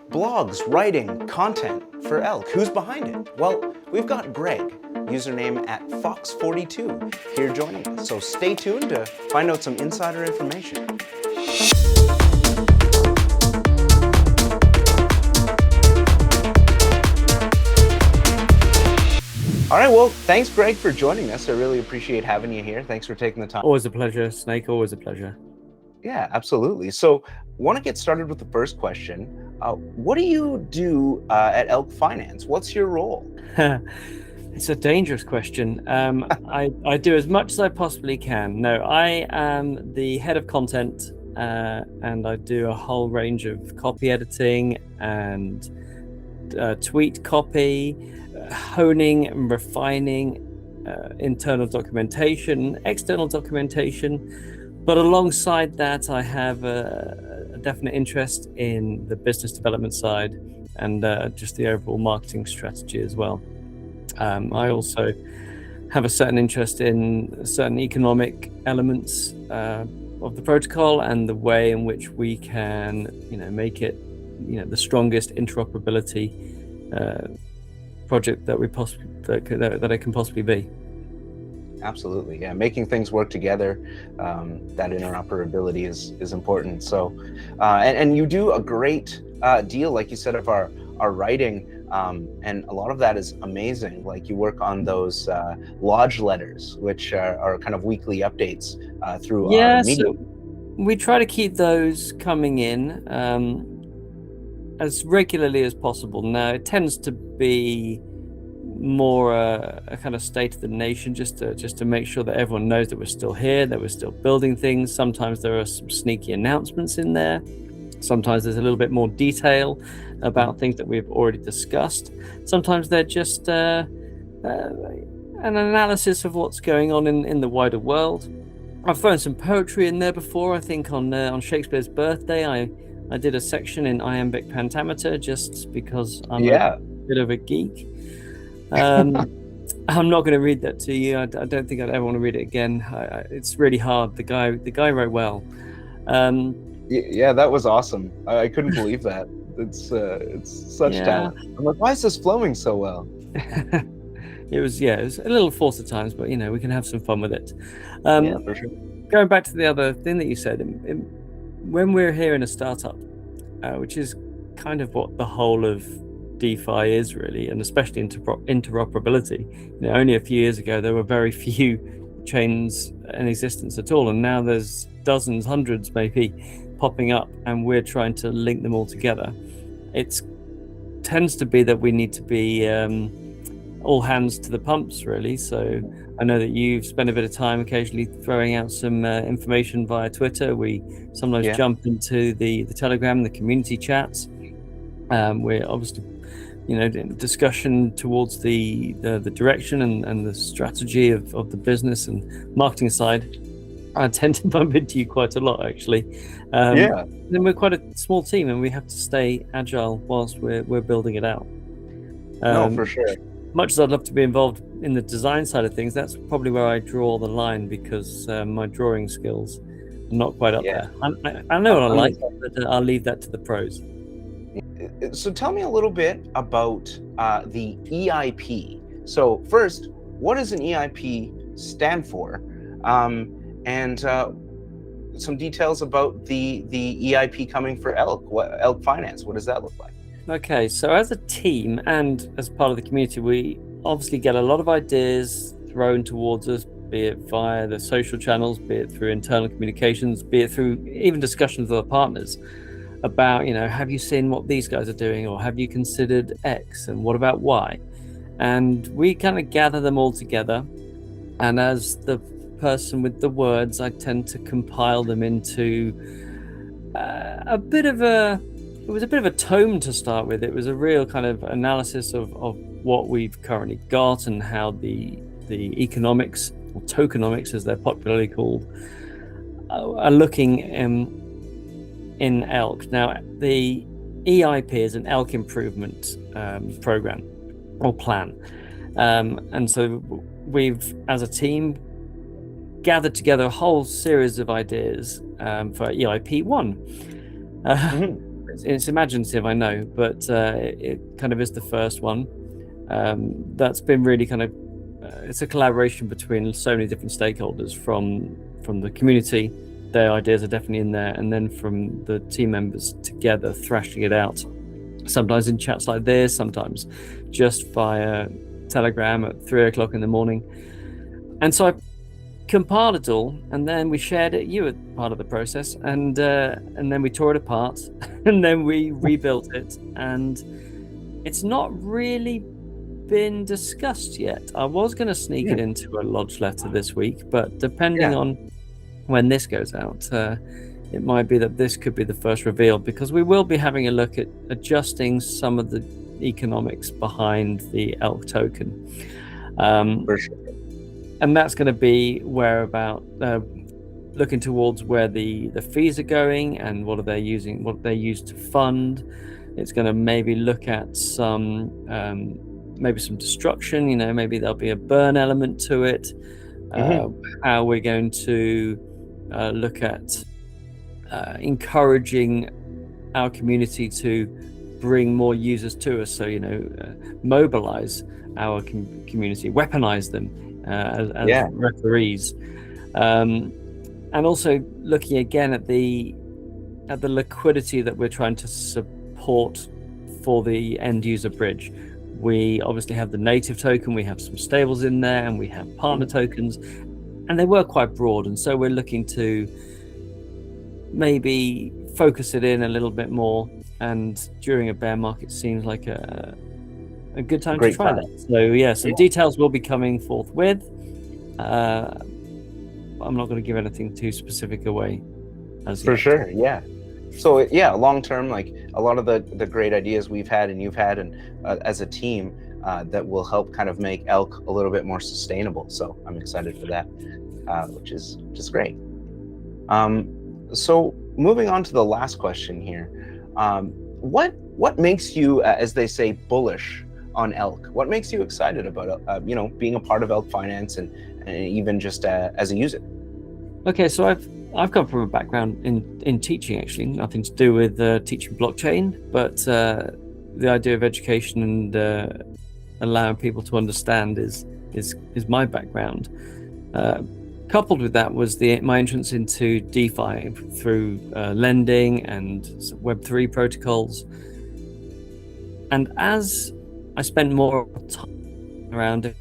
blogs, writing, content for Elk. Who's behind it? Well, we've got Greg, username at Fox42, here joining us. So stay tuned to find out some insider information. All right, well, thanks, Greg, for joining us. I really appreciate having you here. Thanks for taking the time. Always a pleasure, Snake. Always a pleasure. Yeah, absolutely. So want to get started with the first question. What do you do at Elk Finance? What's your role? It's a dangerous question. I do as much as I possibly can. No, I am the head of content, and I do a whole range of copy editing and tweet copy, honing and refining internal documentation, external documentation. But alongside that, I have a definite interest in the business development side and just the overall marketing strategy as well. I also have a certain interest in certain economic elements of the protocol and the way in which we can, make it, the strongest interoperability project that that it can possibly be. Absolutely, yeah. Making things work together, that interoperability is important. So, and you do a great deal, like you said, of our writing, and a lot of that is amazing. Like you work on those lodge letters, which are kind of weekly updates through our media. So we try to keep those coming in as regularly as possible. Now, it tends to be more a kind of state of the nation, just to make sure that everyone knows that we're still here, that we're still building things. Sometimes there are some sneaky announcements in there. Sometimes there's a little bit more detail about things that we've already discussed. Sometimes they're just an analysis of what's going on in the wider world. I've thrown some poetry in there before. I think on Shakespeare's birthday, I did a section in iambic pentameter just because I'm a bit of a geek. I'm not going to read that to you. I don't think I'd ever want to read it again. It's really hard. The guy wrote well. Yeah, that was awesome. I couldn't believe that. It's such talent. I'm like, why is this flowing so well? It was a little forced at times, but we can have some fun with it. Yeah, for sure. Going back to the other thing that you said, when we're here in a startup, which is kind of what the whole of DeFi is really, and especially interoperability. Only a few years ago there were very few chains in existence at all, and now there's dozens, hundreds maybe popping up, and we're trying to link them all together. It tends to be that we need to be all hands to the pumps really. So I know that you've spent a bit of time occasionally throwing out some information via Twitter. We sometimes jump into the Telegram, the community chats. We're obviously discussion towards the direction and the strategy of the business and marketing side. I tend to bump into you quite a lot, actually. Then we're quite a small team, and we have to stay agile whilst we're building it out. No, for sure. Much as I'd love to be involved in the design side of things, that's probably where I draw the line, because my drawing skills are not quite up there. I know what I like, but I'll leave that to the pros. So tell me a little bit about the EIP. So first, what does an EIP stand for? And some details about the EIP coming for Elk Finance. What does that look like? Okay, so as a team and as part of the community, we obviously get a lot of ideas thrown towards us, be it via the social channels, be it through internal communications, be it through even discussions with our partners about, have you seen what these guys are doing, or have you considered X, and what about Y? And we kind of gather them all together, and as the person with the words, I tend to compile them into a bit of a tome to start with. It was a real kind of analysis of what we've currently got and how the economics, or tokenomics as they're popularly called, are looking in Elk. Now, the EIP is an Elk Improvement program or plan. And so we've, as a team, gathered together a whole series of ideas for EIP 1. it's imaginative, I know, but it kind of is the first one. That's been really kind of it's a collaboration between so many different stakeholders from the community. Their ideas are definitely in there, and then from the team members together thrashing it out, sometimes in chats like this, sometimes just via Telegram at 3 o'clock in the morning. And so I compiled it all, and then we shared it. You were part of the process, and then we tore it apart, and then we rebuilt it, and it's not really been discussed yet. I was going to sneak it into a lodge letter this week, but depending on when this goes out, it might be that this could be the first reveal, because we will be having a look at adjusting some of the economics behind the Elk token. For sure. And that's going to be looking towards where the fees are going and what they're used to fund. It's going to maybe look at some destruction, maybe there'll be a burn element to it. How we're going to look at encouraging our community to bring more users to us, so mobilize our community, weaponize them as referees, and also looking again at the liquidity that we're trying to support for the end user bridge. We obviously have the native token, we have some stables in there, and we have partner tokens, and they were quite broad, and so we're looking to maybe focus it in a little bit more, and during a bear market seems like a good time to try that. So some details will be coming forthwith. I'm not going to give anything too specific away as yet. For sure. So long term, like a lot of the great ideas we've had and you've had, and as a team, that will help kind of make Elk a little bit more sustainable. So I'm excited for that, which is just great. So moving on to the last question here, what makes you, as they say, bullish on Elk? What makes you excited about being a part of Elk Finance and even just as a user? Okay, so I've come from a background in teaching, actually, nothing to do with teaching blockchain, but the idea of education and allowing people to understand is my background. Coupled with that was my entrance into DeFi through lending and Web3 protocols. And as I spent more time around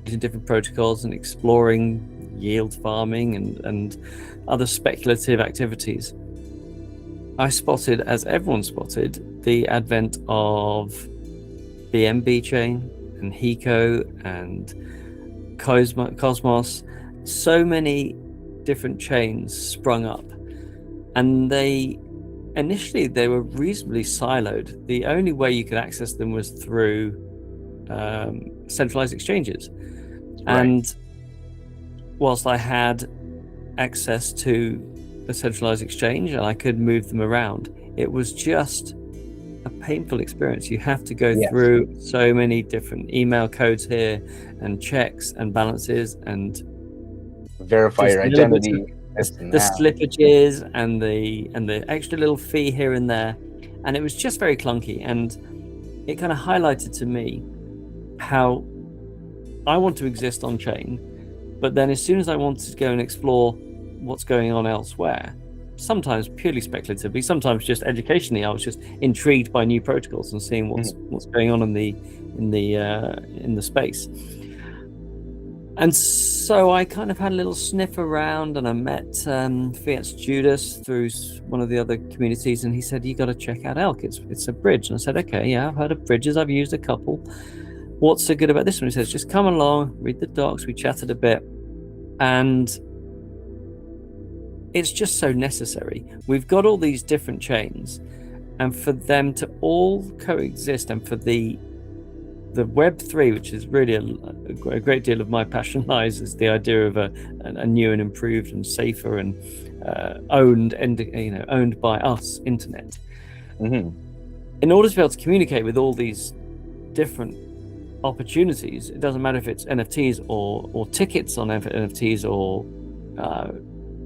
different protocols and exploring yield farming and other speculative activities, I spotted, as everyone spotted, the advent of BNB chain and Hiko and Cosmos. So many different chains sprung up, and initially they were reasonably siloed. The only way you could access them was through centralized exchanges. And whilst I had access to a centralized exchange and I could move them around, it was just a painful experience. You have to go through so many different email codes here and checks and balances and verify your identity, the slippages and the extra little fee here and there, and it was just very clunky. And it kind of highlighted to me how I want to exist on chain, but then as soon as I wanted to go and explore what's going on elsewhere, sometimes purely speculatively, sometimes just educationally, I was just intrigued by new protocols and seeing what's going on in the space. And so I kind of had a little sniff around, and I met Fiat's Judas through one of the other communities, and he said, "You got to check out Elk. It's a bridge." And I said, "Okay, yeah, I've heard of bridges. I've used a couple. What's so good about this one?" He says, "Just come along, read the docs." We chatted a bit, and it's just so necessary. We've got all these different chains, and for them to all coexist, and for the Web3, which is really a great deal of my passion lies, is the idea of a new and improved and safer and owned by us internet. In order to be able to communicate with all these different opportunities, it doesn't matter if it's NFTs or tickets on NFTs or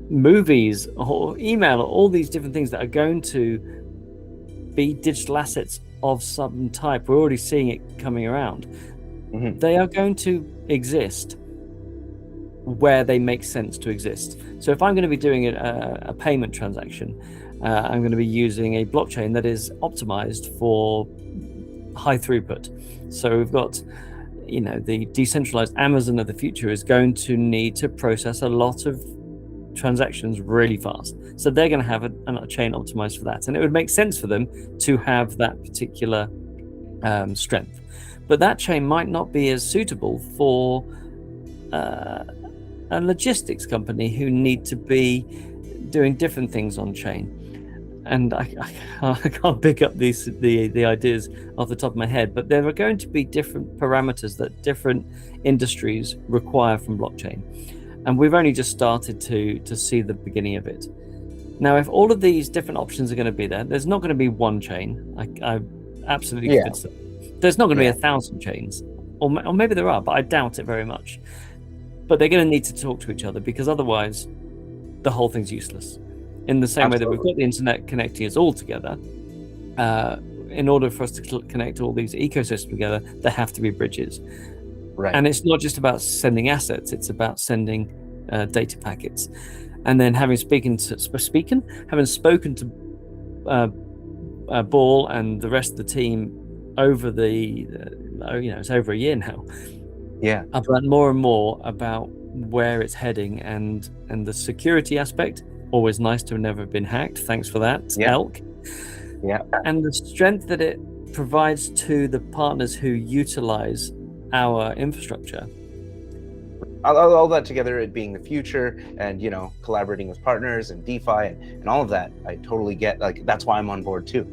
movies or email or all these different things that are going to be digital assets of some type. We're already seeing it coming around. Mm-hmm. They are going to exist where they make sense to exist. So if I'm going to be doing a payment transaction, I'm going to be using a blockchain that is optimized for high throughput. So we've got, the decentralized Amazon of the future is going to need to process a lot of transactions really fast. So they're going to have a chain optimized for that. And it would make sense for them to have that particular strength. But that chain might not be as suitable for a logistics company who need to be doing different things on chain. And I can't pick up the ideas off the top of my head, but there are going to be different parameters that different industries require from blockchain. And we've only just started to see the beginning of it. Now, if all of these different options are going to be there's not going to be one chain. I'm absolutely convinced that. There's not going to be 1,000 chains, or maybe there are, but I doubt it very much. But they're going to need to talk to each other, because otherwise the whole thing's useless. In the same way that we've got the internet connecting us all together, in order for us to connect all these ecosystems together, there have to be bridges. Right. And it's not just about sending assets, it's about sending data packets. And then having spoken to Ball and the rest of the team over it's over a year now. Yeah. I've learned more and more about where it's heading, and the security aspect. Always nice to have never been hacked. Thanks for that, Elk. Yeah. And the strength that it provides to the partners who utilize our infrastructure. All that together, it being the future, and collaborating with partners and DeFi and all of that, I totally get. Like, that's why I'm on board too.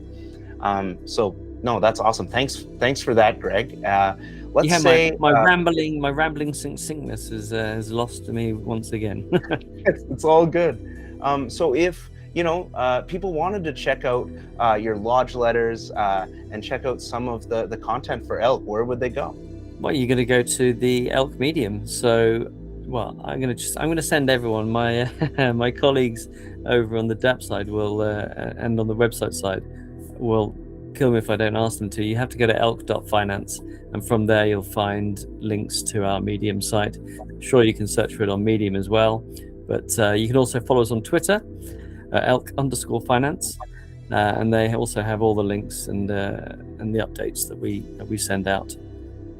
So no, that's awesome. Thanks for that, Greg. Let's say my rambling succinctness has lost me once again. It's all good. So if people wanted to check out your lodge letters and check out some of the content for Elk, where would they go? Well, you're going to go to the Elk Medium. So, I'm going to send everyone, my my colleagues over on the DApp side will and on the website side will kill me if I don't ask them to. You have to go to elk.finance, and from there you'll find links to our Medium site. Sure, you can search for it on Medium as well, but you can also follow us on Twitter, elk_finance, and they also have all the links and the updates that we send out.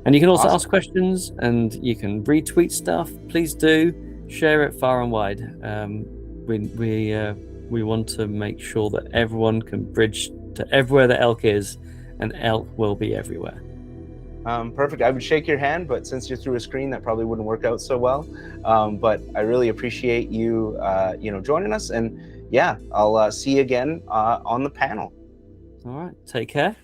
And you can also ask questions, and you can retweet stuff. Please do share it far and wide. We want to make sure that everyone can bridge to everywhere that Elk is, and Elk will be everywhere. Perfect. I would shake your hand, but since you're through a screen, that probably wouldn't work out so well. But I really appreciate you, joining us, and I'll see you again on the panel. All right. Take care.